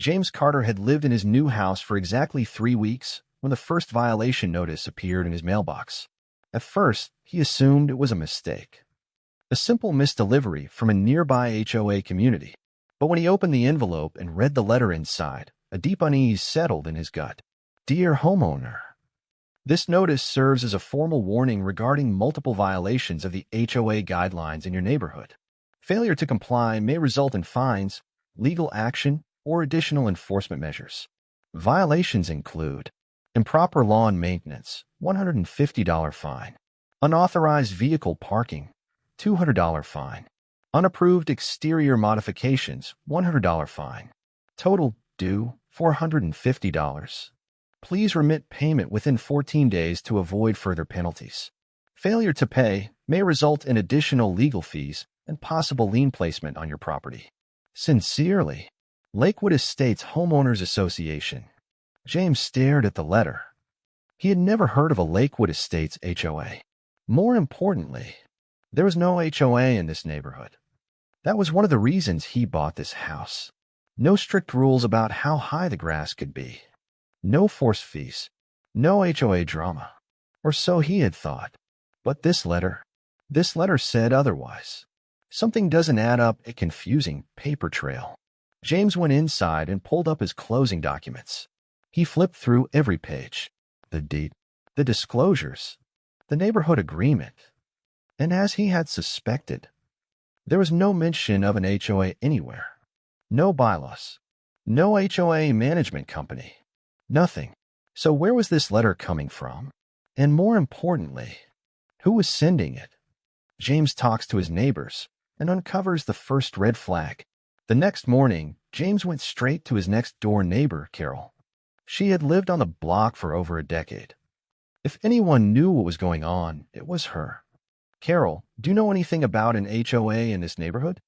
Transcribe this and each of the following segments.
James Carter had lived in his new house for exactly 3 weeks when the first violation notice appeared in his mailbox. At first, he assumed it was a mistake, a simple misdelivery from a nearby HOA community. But when he opened the envelope and read the letter inside, a deep unease settled in his gut. Dear homeowner, this notice serves as a formal warning regarding multiple violations of the HOA guidelines in your neighborhood. Failure to comply may result in fines, legal action, or additional enforcement measures. Violations include improper lawn maintenance, $150 fine, unauthorized vehicle parking, $200 fine, unapproved exterior modifications, $100 fine, total due $450. Please remit payment within 14 days to avoid further penalties. Failure to pay may result in additional legal fees and possible lien placement on your property. Sincerely, Lakewood Estates Homeowners Association. James stared at the letter. He had never heard of a Lakewood Estates HOA. More importantly, there was no HOA in this neighborhood. That was one of the reasons he bought this house. No strict rules about how high the grass could be. No forced fees. No HOA drama. Or so he had thought. But this letter said otherwise. Something doesn't add up. A confusing paper trail. James went inside and pulled up his closing documents. He flipped through every page. The deed, the disclosures, the neighborhood agreement. And as he had suspected, there was no mention of an HOA anywhere. No bylaws. No HOA management company. Nothing. So where was this letter coming from? And more importantly, who was sending it? James talks to his neighbors and uncovers the first red flag. The next morning, James went straight to his next-door neighbor, Carol. She had lived on the block for over a decade. If anyone knew what was going on, it was her. Carol, do you know anything about an HOA in this neighborhood?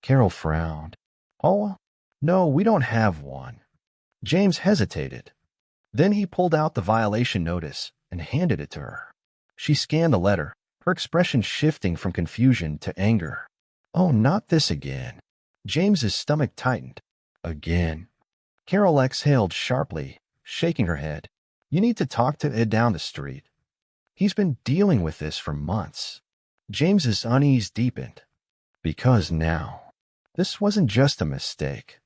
Carol frowned. Oh, no, we don't have one. James hesitated. Then he pulled out the violation notice and handed it to her. She scanned the letter, her expression shifting from confusion to anger. Oh, not this again. James's stomach tightened. Again. Carol exhaled sharply, shaking her head. You need to talk to Ed down the street. He's been dealing with this for months. James's unease deepened. Because now, this wasn't just a mistake.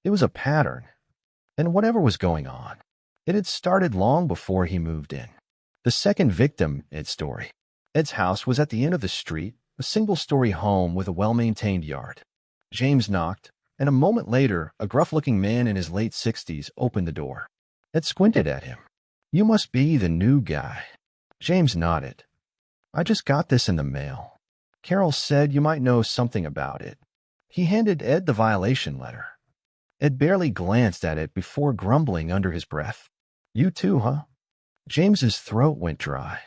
It was a pattern. And whatever was going on, it had started long before he moved in. The second victim, Ed's story. Ed's house was at the end of the street, a single-story home with a well-maintained yard. James knocked, and a moment later, a gruff-looking man in his late 60s opened the door. Ed squinted at him. You must be the new guy. James nodded. I just got this in the mail. Carol said you might know something about it. He handed Ed the violation letter. Ed barely glanced at it before grumbling under his breath. You too, huh? James's throat went dry.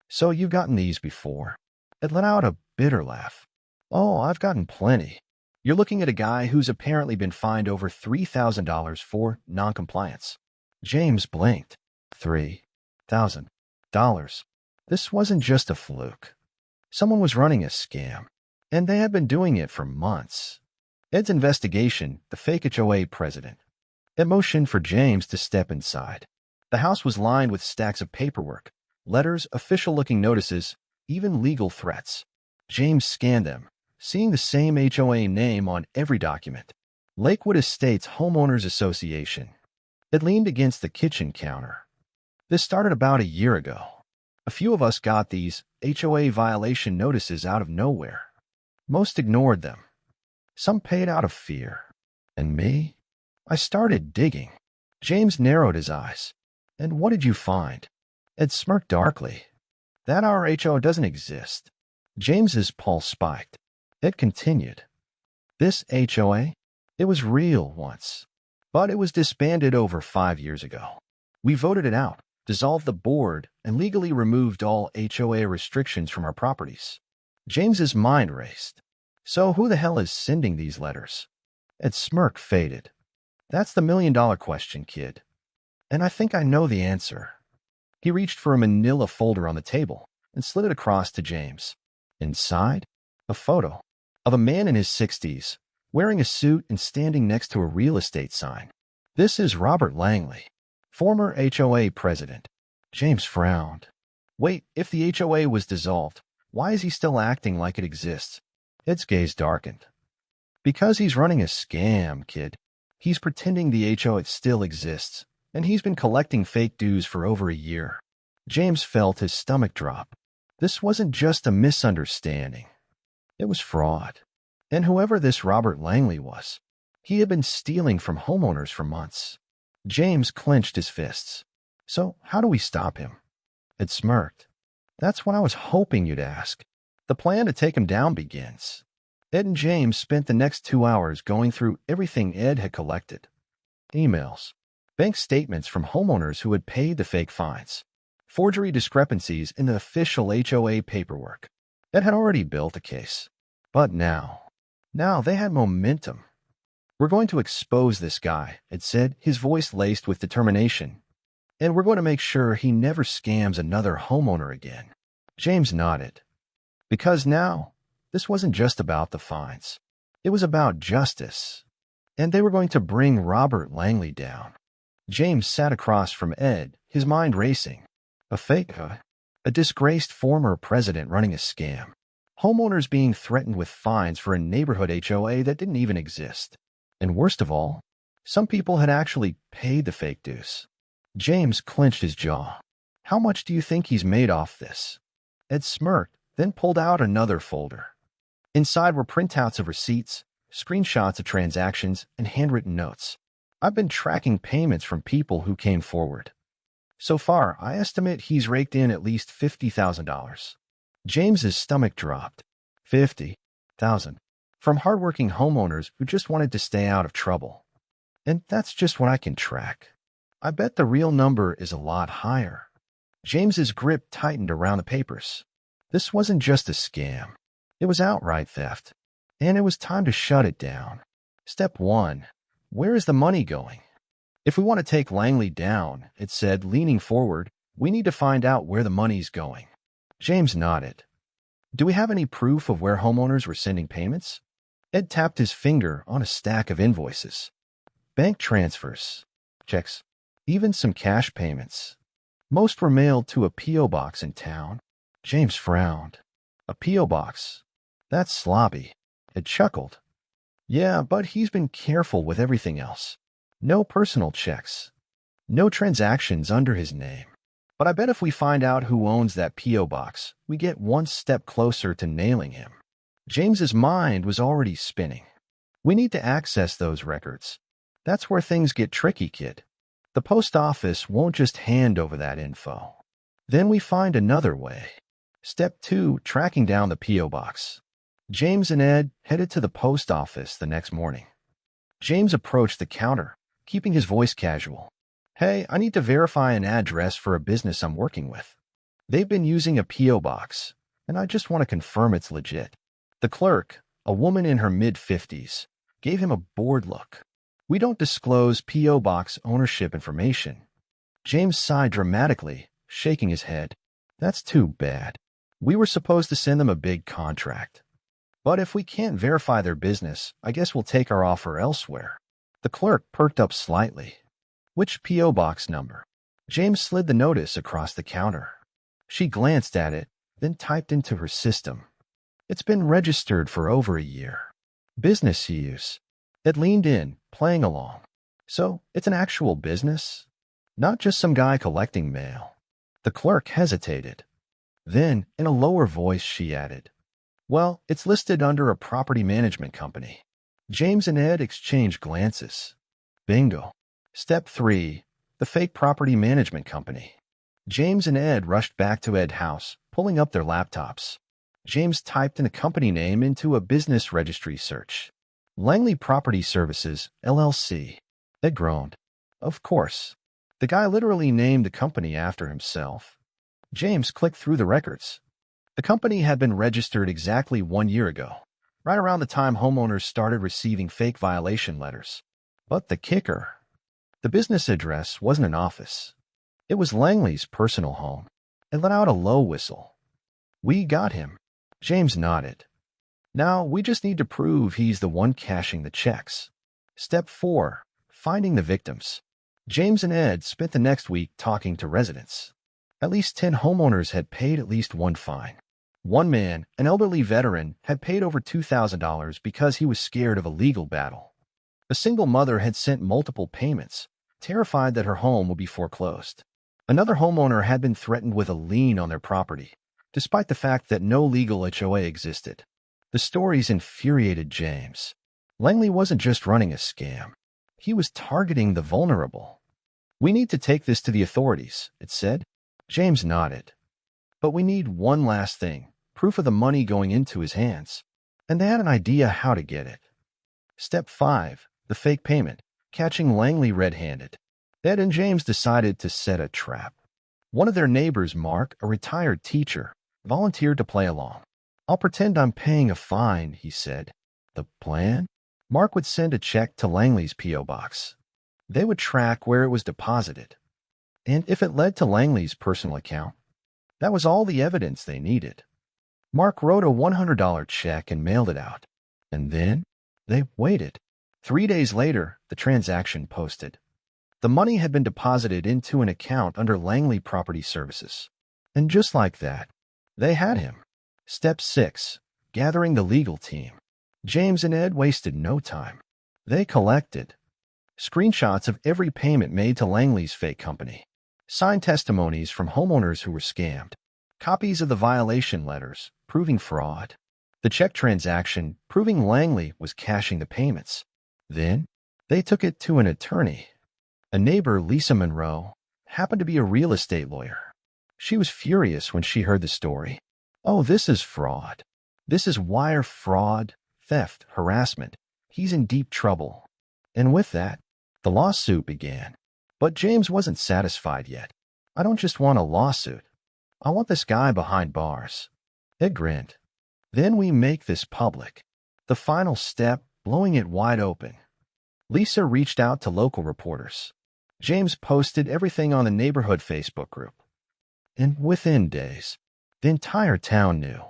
So you've gotten these before. Ed let out a bitter laugh. Oh, I've gotten plenty. You're looking at a guy who's apparently been fined over $3,000 for noncompliance. James blinked. $3,000. This wasn't just a fluke. Someone was running a scam, and they had been doing it for months. Ed's investigation, the fake HOA president. Ed motioned for James to step inside. The house was lined with stacks of paperwork, letters, official-looking notices, even legal threats. James scanned them, seeing the same HOA name on every document. Lakewood Estates Homeowners Association. It leaned against the kitchen counter. This started about a year ago. A few of us got these HOA violation notices out of nowhere. Most ignored them. Some paid out of fear. And me? I started digging. James narrowed his eyes. And what did you find? Ed smirked darkly. That our HOA doesn't exist. James's pulse spiked. Ed continued. This HOA? It was real once. But it was disbanded over 5 years ago. We voted it out, dissolved the board, and legally removed all HOA restrictions from our properties. James's mind raced. So who the hell is sending these letters? Ed's smirk faded. That's the million-dollar question, kid. And I think I know the answer. He reached for a manila folder on the table and slid it across to James. Inside, a photo of a man in his 60s, wearing a suit and standing next to a real estate sign. This is Robert Langley, former HOA president. James frowned. Wait, if the HOA was dissolved, why is he still acting like it exists? Ed's gaze darkened. Because he's running a scam, kid. He's pretending the HOA still exists, and he's been collecting fake dues for over a year. James felt his stomach drop. This wasn't just a misunderstanding. It was fraud. And whoever this Robert Langley was, he had been stealing from homeowners for months. James clenched his fists. So how do we stop him? Ed smirked. That's what I was hoping you'd ask. The plan to take him down begins. Ed and James spent the next 2 hours going through everything Ed had collected. Emails, bank statements from homeowners who had paid the fake fines, forgery discrepancies in the official HOA paperwork. Ed had already built a case. But now they had momentum. We're going to expose this guy, Ed said, his voice laced with determination. And we're going to make sure he never scams another homeowner again. James nodded. Because now, this wasn't just about the fines. It was about justice. And they were going to bring Robert Langley down. James sat across from Ed, his mind racing. A fake, a disgraced former president running a scam. Homeowners being threatened with fines for a neighborhood HOA that didn't even exist. And worst of all, some people had actually paid the fake dues. James clenched his jaw. How much do you think he's made off this? Ed smirked, then pulled out another folder. Inside were printouts of receipts, screenshots of transactions, and handwritten notes. I've been tracking payments from people who came forward. So far, I estimate he's raked in at least $50,000. James's stomach dropped. 50,000. From hardworking homeowners who just wanted to stay out of trouble. And that's just what I can track. I bet the real number is a lot higher. James's grip tightened around the papers. This wasn't just a scam. It was outright theft. And it was time to shut it down. Step 1. Where is the money going? If we want to take Langley down, it said, leaning forward, we need to find out where the money's going. James nodded. Do we have any proof of where homeowners were sending payments? Ed tapped his finger on a stack of invoices. Bank transfers, checks, even some cash payments. Most were mailed to a P.O. box in town. James frowned. A P.O. box? That's sloppy. Ed chuckled. Yeah, but he's been careful with everything else. No personal checks. No transactions under his name. But I bet if we find out who owns that P.O. box, we get one step closer to nailing him. James's mind was already spinning. We need to access those records. That's where things get tricky, kid. The post office won't just hand over that info. Then we find another way. Step 2, tracking down the P.O. box. James and Ed headed to the post office the next morning. James approached the counter, keeping his voice casual. Hey, I need to verify an address for a business I'm working with. They've been using a P.O. box, and I just want to confirm it's legit. The clerk, a woman in her mid-50s, gave him a bored look. We don't disclose P.O. box ownership information. James sighed dramatically, shaking his head. That's too bad. We were supposed to send them a big contract. But if we can't verify their business, I guess we'll take our offer elsewhere. The clerk perked up slightly. Which P.O. box number? James slid the notice across the counter. She glanced at it, then typed into her system. It's been registered for over a year. Business use. It leaned in, playing along. So, it's an actual business? Not just some guy collecting mail. The clerk hesitated. Then, in a lower voice, she added, Well, it's listed under a property management company. James and Ed exchanged glances. Bingo. Step 3. The fake property management company. James and Ed rushed back to Ed's house, pulling up their laptops. James typed in a company name into a business registry search. Langley Property Services, LLC. Ed groaned. Of course. The guy literally named the company after himself. James clicked through the records. The company had been registered exactly 1 year ago, right around the time homeowners started receiving fake violation letters. But the kicker, the business address wasn't an office. It was Langley's personal home. It let out a low whistle. We got him. James nodded. Now we just need to prove he's the one cashing the checks. Step 4. Finding the victims. James and Ed spent the next week talking to residents. At least 10 homeowners had paid at least one fine. One man, an elderly veteran, had paid over $2,000 because he was scared of a legal battle. A single mother had sent multiple payments, terrified that her home would be foreclosed. Another homeowner had been threatened with a lien on their property, despite the fact that no legal HOA existed. The stories infuriated James. Langley wasn't just running a scam. He was targeting the vulnerable. "We need to take this to the authorities," it said. James nodded. "But we need one last thing, proof of the money going into his hands." And they had an idea how to get it. Step 5. The fake payment, catching Langley red-handed. Ed and James decided to set a trap. One of their neighbors, Mark, a retired teacher, volunteered to play along. "I'll pretend I'm paying a fine," he said. The plan? Mark would send a check to Langley's P.O. box. They would track where it was deposited. And if it led to Langley's personal account, that was all the evidence they needed. Mark wrote a $100 check and mailed it out. And then they waited. 3 days later, the transaction posted. The money had been deposited into an account under Langley Property Services. And just like that, they had him. Step 6. Gathering the legal team. James and Ed wasted no time. They collected screenshots of every payment made to Langley's fake company, signed testimonies from homeowners who were scammed, copies of the violation letters proving fraud, the check transaction proving Langley was cashing the payments. Then they took it to an attorney. A neighbor, Lisa Monroe, happened to be a real estate lawyer. She was furious when she heard the story. "Oh, this is fraud. This is wire fraud, theft, harassment. He's in deep trouble." And with that, the lawsuit began. But James wasn't satisfied yet. "I don't just want a lawsuit. I want this guy behind bars." Ed grinned. "Then we make this public." The final step, blowing it wide open. Lisa reached out to local reporters. James posted everything on the neighborhood Facebook group. And within days, the entire town knew.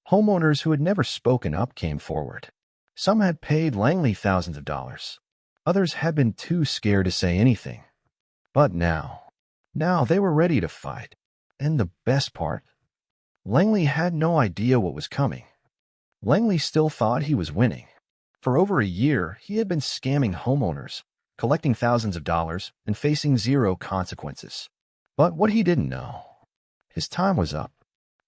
Homeowners who had never spoken up came forward. Some had paid Langley thousands of dollars. Others had been too scared to say anything. But now they were ready to fight. And the best part, Langley had no idea what was coming. Langley still thought he was winning. For over a year, he had been scamming homeowners, collecting thousands of dollars, and facing zero consequences. But what he didn't know, his time was up.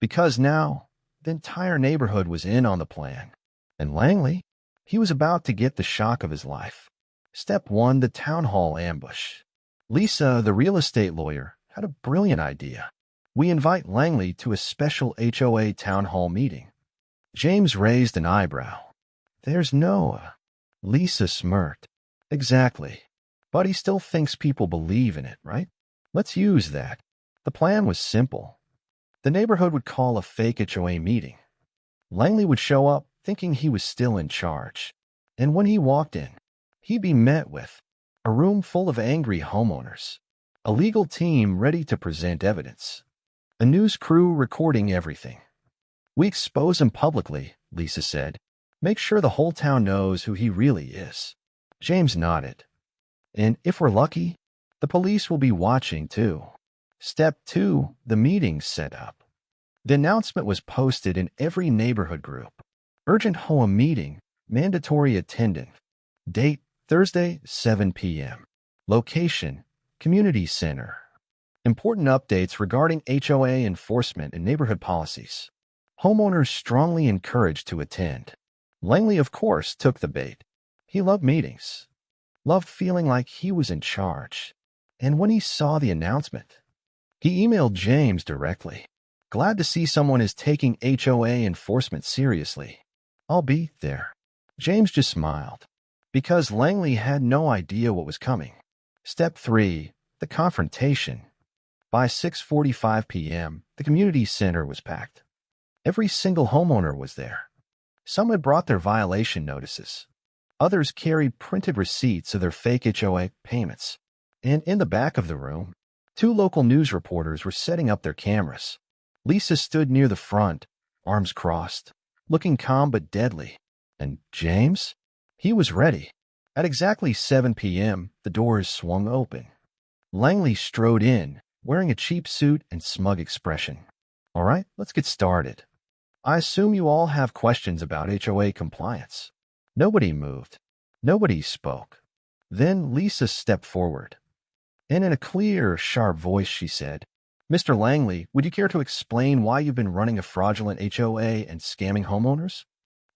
Because now, the entire neighborhood was in on the plan. And Langley, he was about to get the shock of his life. Step 1. The town hall ambush. Lisa, the real estate lawyer, had a brilliant idea. "We invite Langley to a special HOA town hall meeting." James raised an eyebrow. "There's no..." Lisa smirked. "Exactly. But he still thinks people believe in it, right? Let's use that." The plan was simple. The neighborhood would call a fake HOA meeting. Langley would show up thinking he was still in charge. And when he walked in, he'd be met with a room full of angry homeowners, a legal team ready to present evidence, a news crew recording everything. "We expose him publicly," Lisa said. "Make sure the whole town knows who he really is." James nodded. "And if we're lucky, the police will be watching too." Step 2. The meeting set up. The announcement was posted in every neighborhood group. Urgent HOA meeting, mandatory attendance. Date, Thursday, 7 p.m. Location, community center. Important updates regarding HOA enforcement and neighborhood policies. Homeowners strongly encouraged to attend. Langley, of course, took the bait. He loved meetings, loved feeling like he was in charge. And when he saw the announcement, he emailed James directly. "Glad to see someone is taking HOA enforcement seriously. I'll be there." James just smiled, because Langley had no idea what was coming. Step 3. The confrontation. By 6:45 p.m., the community center was packed. Every single homeowner was there. Some had brought their violation notices. Others carried printed receipts of their fake HOA payments. And in the back of the room, 2 local news reporters were setting up their cameras. Lisa stood near the front, arms crossed, looking calm but deadly. And James? He was ready. At exactly 7 p.m., the doors swung open. Langley strode in, wearing a cheap suit and smug expression. All right, let's get started. I assume you all have questions about HOA compliance. Nobody moved. Nobody spoke. Then Lisa stepped forward. And in a clear, sharp voice, she said, Mr. Langley, would you care to explain why you've been running a fraudulent HOA and scamming homeowners?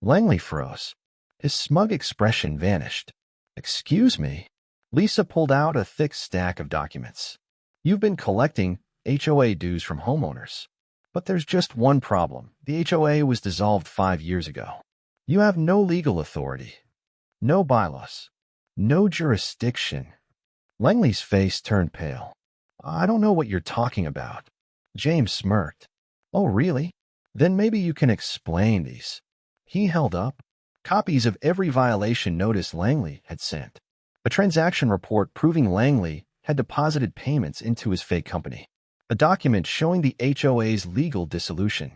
Langley froze. His smug expression vanished. Excuse me? Lisa pulled out a thick stack of documents. You've been collecting HOA dues from homeowners. But there's just one problem. The HOA was dissolved 5 years ago. You have no legal authority, no bylaws, no jurisdiction. Langley's face turned pale. I don't know what you're talking about. James smirked. Oh, really? Then maybe you can explain these. He held up copies of every violation notice Langley had sent. A transaction report proving Langley had deposited payments into his fake company. A document showing the HOA's legal dissolution.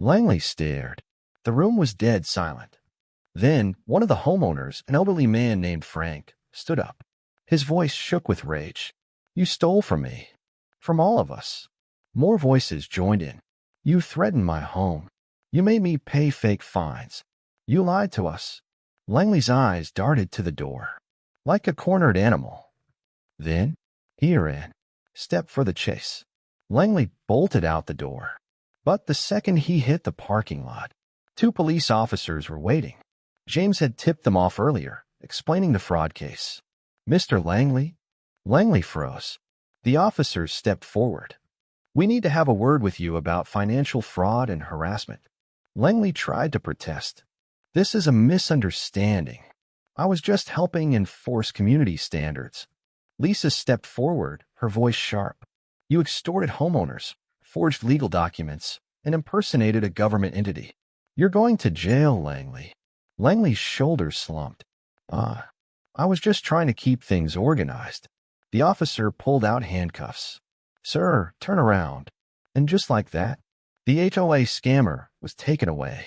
Langley stared. The room was dead silent. Then one of the homeowners, an elderly man named Frank, stood up. His voice shook with rage. You stole from me. From all of us. More voices joined in. You threatened my home. You made me pay fake fines. You lied to us. Langley's eyes darted to the door, like a cornered animal. Then he ran, stepped for the chase. Langley bolted out the door. But the second he hit the parking lot, 2 police officers were waiting. James had tipped them off earlier, explaining the fraud case. Mr. Langley? Langley froze. The officers stepped forward. We need to have a word with you about financial fraud and harassment. Langley tried to protest. This is a misunderstanding. I was just helping enforce community standards. Lisa stepped forward, her voice sharp. You extorted homeowners, forged legal documents, and impersonated a government entity. You're going to jail, Langley. Langley's shoulders slumped. I was just trying to keep things organized. The officer pulled out handcuffs. Sir, turn around. And just like that, the HOA scammer was taken away.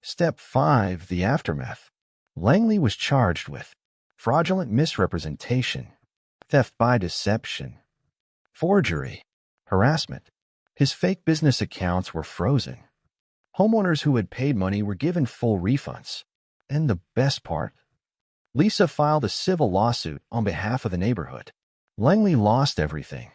Step 5, the aftermath. Langley was charged with fraudulent misrepresentation, theft by deception, forgery, harassment. His fake business accounts were frozen. Homeowners who had paid money were given full refunds. And the best part? Lisa filed a civil lawsuit on behalf of the neighborhood. Langley lost everything.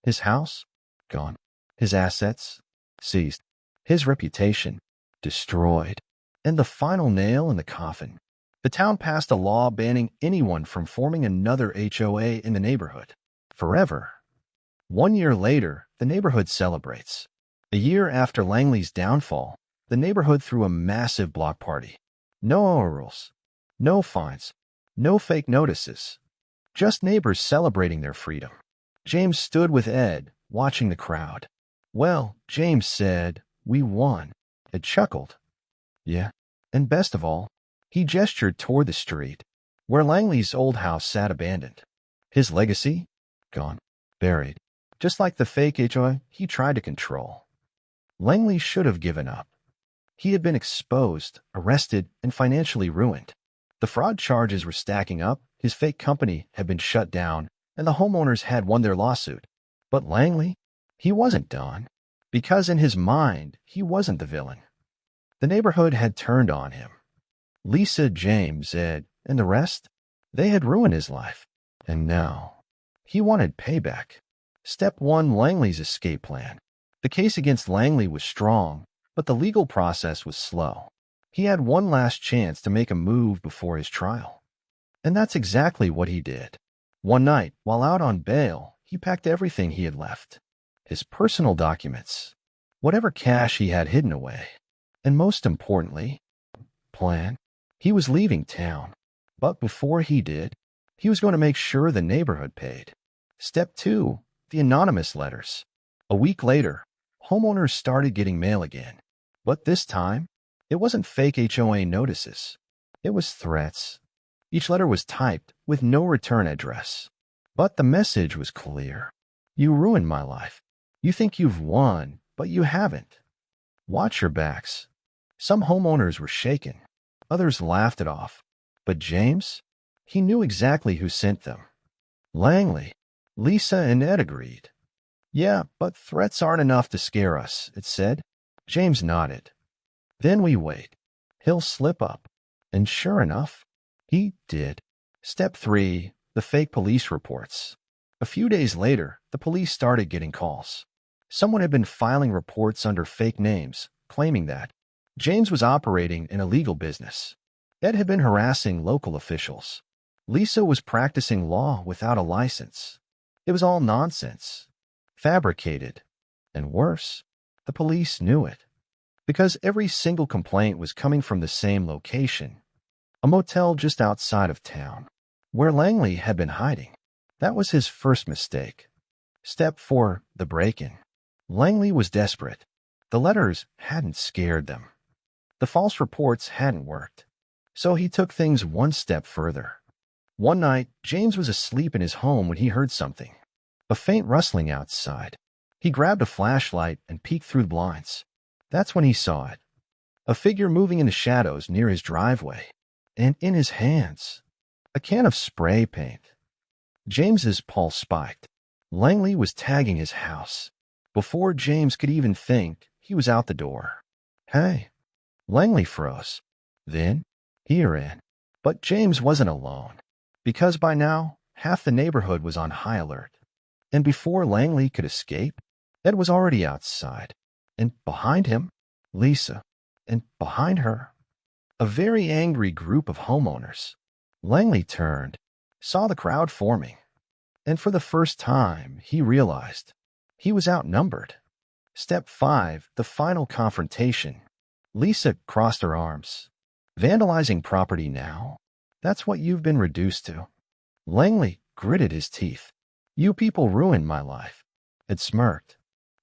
His house? Gone. His assets? Seized. His reputation? Destroyed. And the final nail in the coffin. The town passed a law banning anyone from forming another HOA in the neighborhood. Forever. 1 year later, the neighborhood celebrates. A year after Langley's downfall, the neighborhood threw a massive block party. No rules. No fines. No fake notices. Just neighbors celebrating their freedom. James stood with Ed, watching the crowd. Well, James said, we won. Ed chuckled. Yeah. And best of all, he gestured toward the street, where Langley's old house sat abandoned. His legacy? Gone. Buried. Just like the fake HOA he tried to control. Langley should have given up. He had been exposed, arrested, and financially ruined. The fraud charges were stacking up, his fake company had been shut down, and the homeowners had won their lawsuit. But Langley? He wasn't done. Because in his mind, he wasn't the villain. The neighborhood had turned on him. Lisa, James, Ed, and the rest? They had ruined his life. And now, he wanted payback. Step 1, Langley's escape plan. The case against Langley was strong, but the legal process was slow. He had one last chance to make a move before his trial. And that's exactly what he did. One night, while out on bail, he packed everything he had left. His personal documents, whatever cash he had hidden away, and most importantly, plan. He was leaving town. But before he did, he was going to make sure the neighborhood paid. Step 2, the anonymous letters. A week later, homeowners started getting mail again. But this time, it wasn't fake HOA notices. It was threats. Each letter was typed with no return address. But the message was clear. You ruined my life. You think you've won, but you haven't. Watch your backs. Some homeowners were shaken. Others laughed it off. But James? He knew exactly who sent them. Langley. Lisa and Ed agreed. Yeah, but threats aren't enough to scare us, it said. James nodded. Then we wait. He'll slip up. And sure enough, he did. Step 3. The fake police reports. A few days later, the police started getting calls. Someone had been filing reports under fake names, claiming that James was operating an illegal business. Ed had been harassing local officials. Lisa was practicing law without a license. It was all nonsense. Fabricated. And worse, the police knew it. Because every single complaint was coming from the same location, a motel just outside of town, where Langley had been hiding. That was his first mistake. Step 4. The break-in. Langley was desperate. The letters hadn't scared them. The false reports hadn't worked. So he took things one step further. One night, James was asleep in his home when he heard something. A faint rustling outside. He grabbed a flashlight and peeked through the blinds. That's when he saw it. A figure moving in the shadows near his driveway. And in his hands, a can of spray paint. James's pulse spiked. Langley was tagging his house. Before James could even think, he was out the door. Hey. Langley froze. Then, he ran. But James wasn't alone. Because by now, half the neighborhood was on high alert. And before Langley could escape, Ed was already outside. And behind him, Lisa. And behind her, a very angry group of homeowners. Langley turned, saw the crowd forming. And for the first time, he realized he was outnumbered. Step 5. The final confrontation. Lisa crossed her arms. Vandalizing property now? That's what you've been reduced to. Langley gritted his teeth. You people ruined my life. Ed smirked.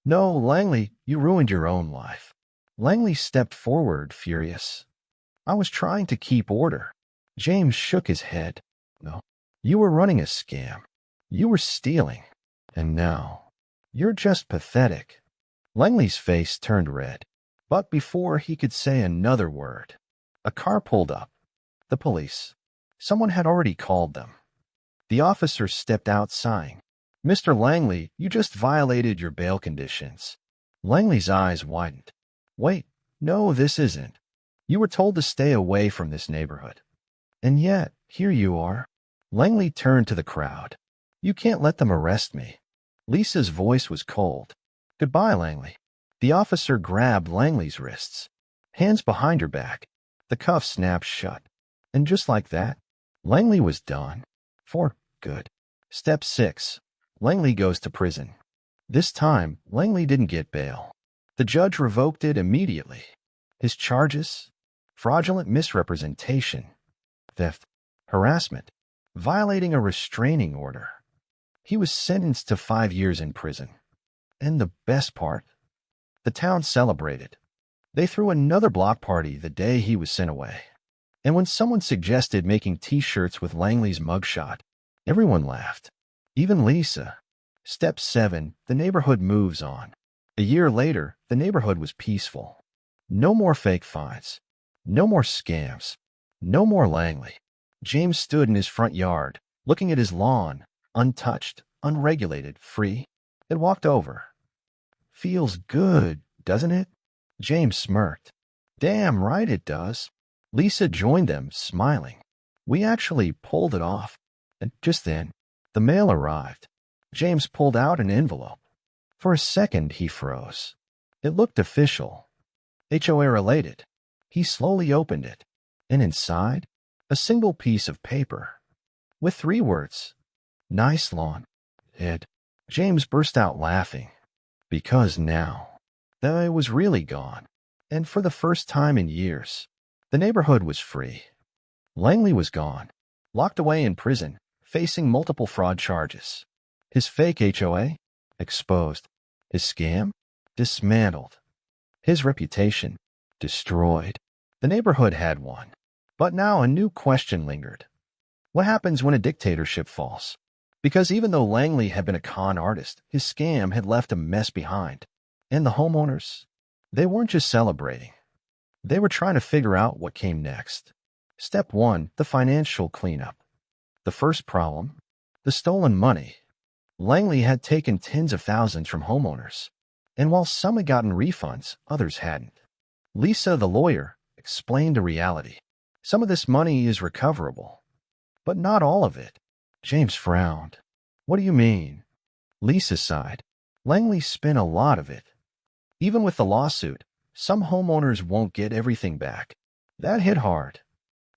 No, Langley, you ruined your own life. Langley stepped forward, furious. I was trying to keep order. James shook his head. No, you were running a scam. You were stealing. And now, you're just pathetic. Langley's face turned red. But before he could say another word, a car pulled up. The police. Someone had already called them. The officer stepped out, sighing. Mr. Langley, you just violated your bail conditions. Langley's eyes widened. Wait, no, this isn't. You were told to stay away from this neighborhood. And yet, here you are. Langley turned to the crowd. You can't let them arrest me. Lisa's voice was cold. Goodbye, Langley. The officer grabbed Langley's wrists. Hands behind her back. The cuffs snapped shut. And just like that, Langley was done. For good. Step 6. Langley goes to prison. This time, Langley didn't get bail. The judge revoked it immediately. His charges? Fraudulent misrepresentation, theft, harassment, violating a restraining order. He was sentenced to 5 years in prison. And the best part? The town celebrated. They threw another block party the day he was sent away. And when someone suggested making t-shirts with Langley's mugshot, everyone laughed. Even Lisa. Step 7. The neighborhood moves on. A year later, the neighborhood was peaceful. No more fake fines. No more scams. No more Langley. James stood in his front yard, looking at his lawn, untouched, unregulated, free. It walked over. Feels good, doesn't it? James smirked. Damn right it does. Lisa joined them, smiling. We actually pulled it off. And just then, the mail arrived. James pulled out an envelope. For a second, he froze. It looked official. HOA related. He slowly opened it. And inside, a single piece of paper. With 3 words. Nice lawn, Ed. James burst out laughing. Because now, it was really gone. And for the first time in years, the neighborhood was free. Langley was gone, locked away in prison, facing multiple fraud charges. His fake HOA? Exposed. His scam? Dismantled. His reputation? Destroyed. The neighborhood had won. But now a new question lingered. What happens when a dictatorship falls? Because even though Langley had been a con artist, his scam had left a mess behind. And the homeowners? They weren't just celebrating. They were trying to figure out what came next. Step 1. The financial cleanup. The first problem? The stolen money. Langley had taken tens of thousands from homeowners, and while some had gotten refunds, others hadn't. Lisa, the lawyer, explained the reality. Some of this money is recoverable, but not all of it. James frowned. What do you mean? Lisa sighed. Langley spent a lot of it. Even with the lawsuit, some homeowners won't get everything back. That hit hard,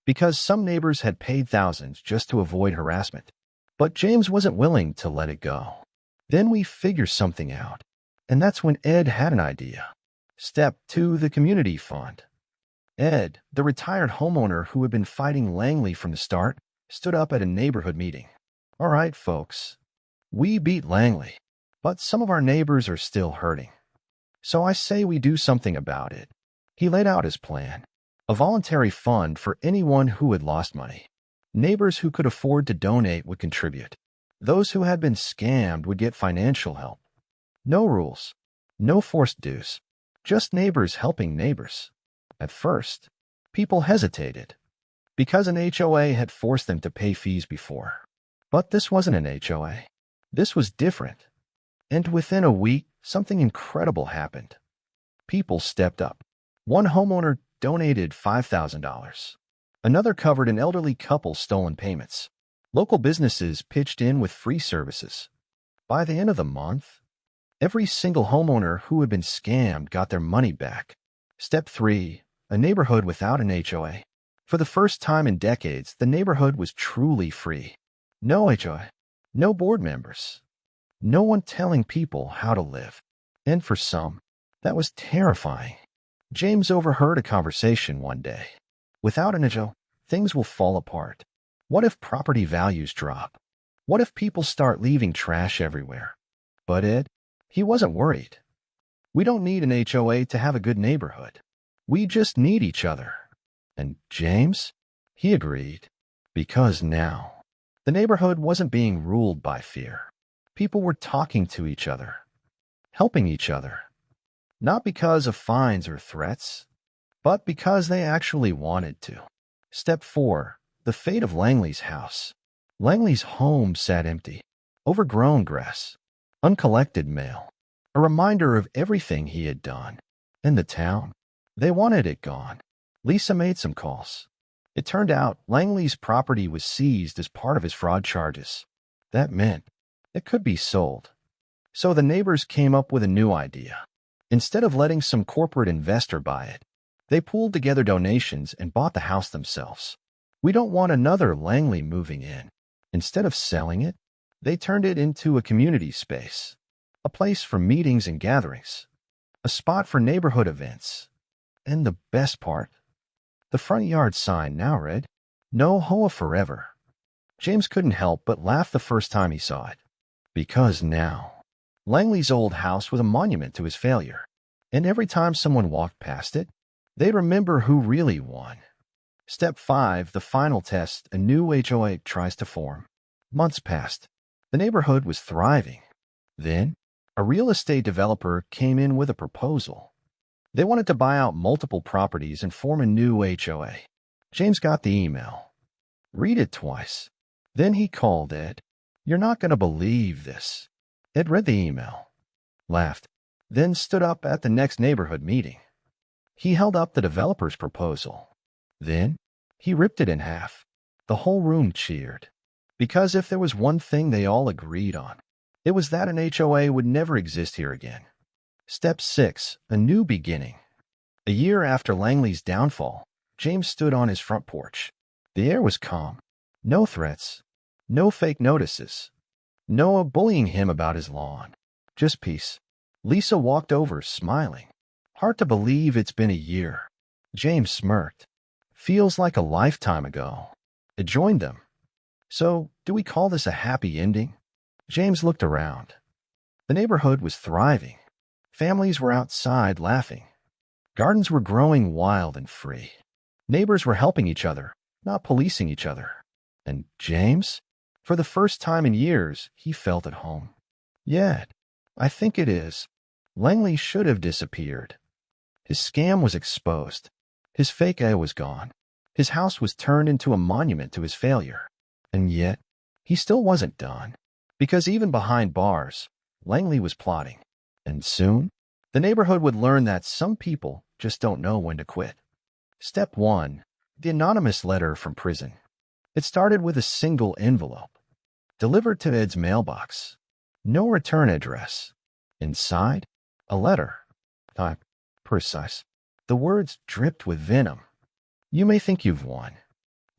because some neighbors had paid thousands just to avoid harassment. But James wasn't willing to let it go. Then we figured something out, and that's when Ed had an idea. Step 2, the community fund. Ed, the retired homeowner who had been fighting Langley from the start, stood up at a neighborhood meeting. All right, folks, we beat Langley, but some of our neighbors are still hurting. So I say we do something about it. He laid out his plan. A voluntary fund for anyone who had lost money. Neighbors who could afford to donate would contribute. Those who had been scammed would get financial help. No rules, no forced dues, just neighbors helping neighbors. At first, people hesitated, because an HOA had forced them to pay fees before. But this wasn't an HOA. This was different. And within a week, something incredible happened. People stepped up. One homeowner donated $5,000. Another covered an elderly couple's stolen payments. Local businesses pitched in with free services. By the end of the month, every single homeowner who had been scammed got their money back. Step 3, a neighborhood without an HOA. For the first time in decades, the neighborhood was truly free. No HOA, no board members, no one telling people how to live. And for some, that was terrifying. James overheard a conversation one day. Without an HOA, things will fall apart. What if property values drop? What if people start leaving trash everywhere? But Ed, he wasn't worried. We don't need an HOA to have a good neighborhood. We just need each other. And James? He agreed. Because now, the neighborhood wasn't being ruled by fear. People were talking to each other, helping each other. Not because of fines or threats, but because they actually wanted to. Step 4, the fate of Langley's house. Langley's home sat empty, overgrown grass, uncollected mail, a reminder of everything he had done. And the town, they wanted it gone. Lisa made some calls. It turned out Langley's property was seized as part of his fraud charges. That meant it could be sold. So the neighbors came up with a new idea. Instead of letting some corporate investor buy it, they pooled together donations and bought the house themselves. We don't want another Langley moving in. Instead of selling it, they turned it into a community space, a place for meetings and gatherings, a spot for neighborhood events. And the best part, the front yard sign now read, "No HOA forever." James couldn't help but laugh the first time he saw it. Because now, Langley's old house was a monument to his failure. And every time someone walked past it, they'd remember who really won. Step 5, the final test, a new HOA tries to form. Months passed. The neighborhood was thriving. Then, a real estate developer came in with a proposal. They wanted to buy out multiple properties and form a new HOA. James got the email. Read it twice. Then he called Ed. "You're not going to believe this." Ed read the email, laughed, then stood up at the next neighborhood meeting. He held up the developer's proposal. Then, he ripped it in half. The whole room cheered. Because if there was one thing they all agreed on, it was that an HOA would never exist here again. Step 6, a new beginning. A year after Langley's downfall, James stood on his front porch. The air was calm. No threats. No fake notices. No one bullying him about his lawn. Just peace. Lisa walked over, smiling. Hard to believe it's been a year. James smirked. Feels like a lifetime ago. It joined them. So, do we call this a happy ending? James looked around. The neighborhood was thriving. Families were outside laughing. Gardens were growing wild and free. Neighbors were helping each other, not policing each other. And James? For the first time in years, he felt at home. Yet, I think it is. Langley should have disappeared. His scam was exposed. His fake A was gone. His house was turned into a monument to his failure. And yet, he still wasn't done. Because even behind bars, Langley was plotting. And soon, the neighborhood would learn that some people just don't know when to quit. Step 1. The anonymous letter from prison. It started with a single envelope, delivered to Ed's mailbox. No return address. Inside, a letter. Type. Precise. The words dripped with venom. You may think you've won,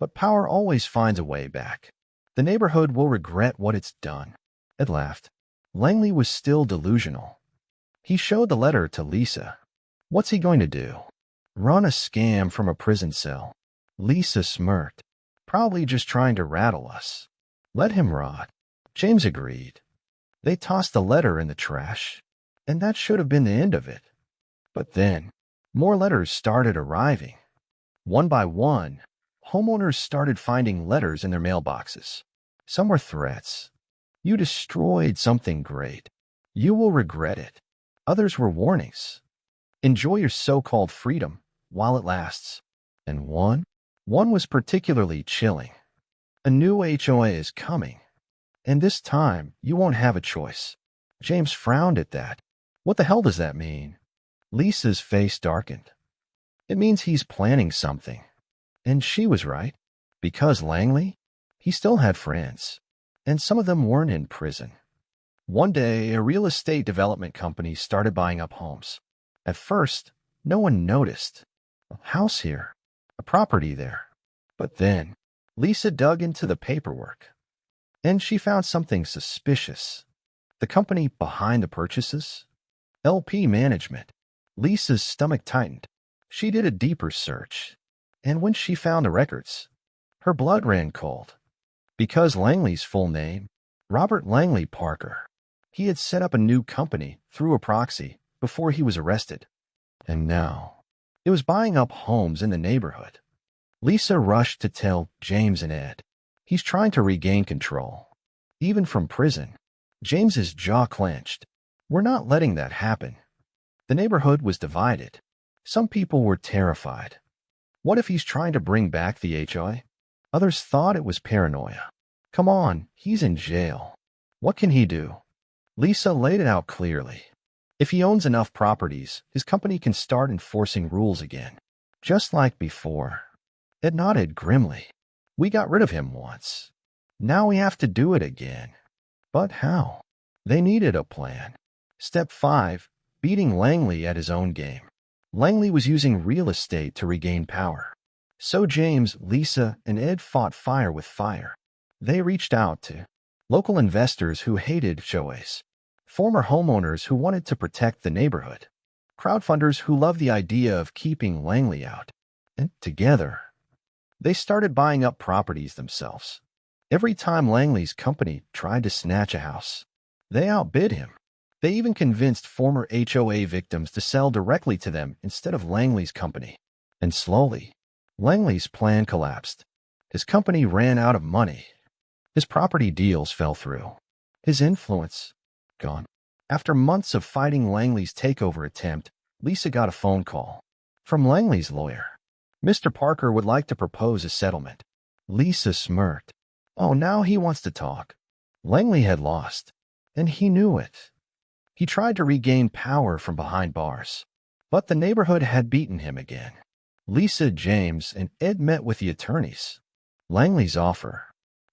but power always finds a way back. The neighborhood will regret what it's done. Ed laughed. Langley was still delusional. He showed the letter to Lisa. What's he going to do? Run a scam from a prison cell. Lisa smirked. Probably just trying to rattle us. Let him rot. James agreed. They tossed the letter in the trash, and that should have been the end of it. But then, more letters started arriving. One by one, homeowners started finding letters in their mailboxes. Some were threats. You destroyed something great. You will regret it. Others were warnings. Enjoy your so-called freedom while it lasts. And one was particularly chilling. A new HOA is coming. And this time, you won't have a choice. James frowned at that. What the hell does that mean? Lisa's face darkened. It means he's planning something. And she was right. Because Langley, he still had friends. And some of them weren't in prison. One day, a real estate development company started buying up homes. At first, no one noticed. A house here, a property there. But then, Lisa dug into the paperwork. And she found something suspicious. The company behind the purchases? LP Management. Lisa's stomach tightened. She did a deeper search. And when she found the records, her blood ran cold. Because Langley's full name, Robert Langley Parker, he had set up a new company through a proxy before he was arrested. And now, it was buying up homes in the neighborhood. Lisa rushed to tell James and Ed. He's trying to regain control. Even from prison. James's jaw clenched. We're not letting that happen. The neighborhood was divided. Some people were terrified. What if he's trying to bring back the HOA? Others thought it was paranoia. Come on, he's in jail. What can he do? Lisa laid it out clearly. If he owns enough properties, his company can start enforcing rules again. Just like before. Ed nodded grimly. We got rid of him once. Now we have to do it again. But how? They needed a plan. Step 5. Beating Langley at his own game. Langley was using real estate to regain power. So James, Lisa, and Ed fought fire with fire. They reached out to local investors who hated HOAs, former homeowners who wanted to protect the neighborhood, crowdfunders who loved the idea of keeping Langley out. And together, they started buying up properties themselves. Every time Langley's company tried to snatch a house, they outbid him. They even convinced former HOA victims to sell directly to them instead of Langley's company. And slowly, Langley's plan collapsed. His company ran out of money. His property deals fell through. His influence, gone. After months of fighting Langley's takeover attempt, Lisa got a phone call from Langley's lawyer. Mr. Parker would like to propose a settlement. Lisa smirked. Oh, now he wants to talk. Langley had lost, and he knew it. He tried to regain power from behind bars, but the neighborhood had beaten him again. Lisa, James, and Ed met with the attorneys. Langley's offer.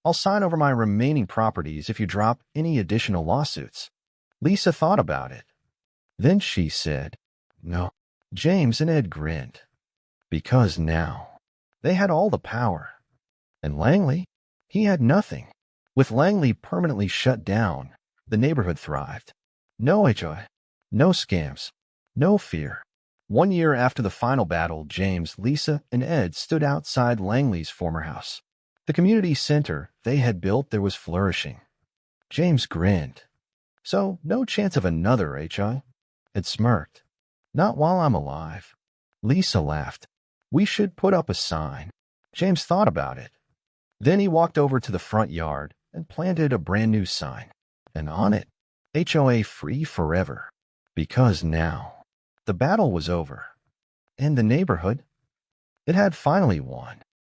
I'll sign over my remaining properties if you drop any additional lawsuits. Lisa thought about it. Then she said, no. James and Ed grinned. Because now, they had all the power. And Langley, he had nothing. With Langley permanently shut down, the neighborhood thrived. No HOA, no scams, no fear. 1 year after the final battle, James, Lisa, and Ed stood outside Langley's former house. The community center they had built there was flourishing. James grinned. So, no chance of another HOA? Ed smirked. Not while I'm alive. Lisa laughed. We should put up a sign. James thought about it. Then he walked over to the front yard and planted a brand new sign. And on it, HOA-free forever. Because now, the battle was over. And the neighborhood, it had finally won.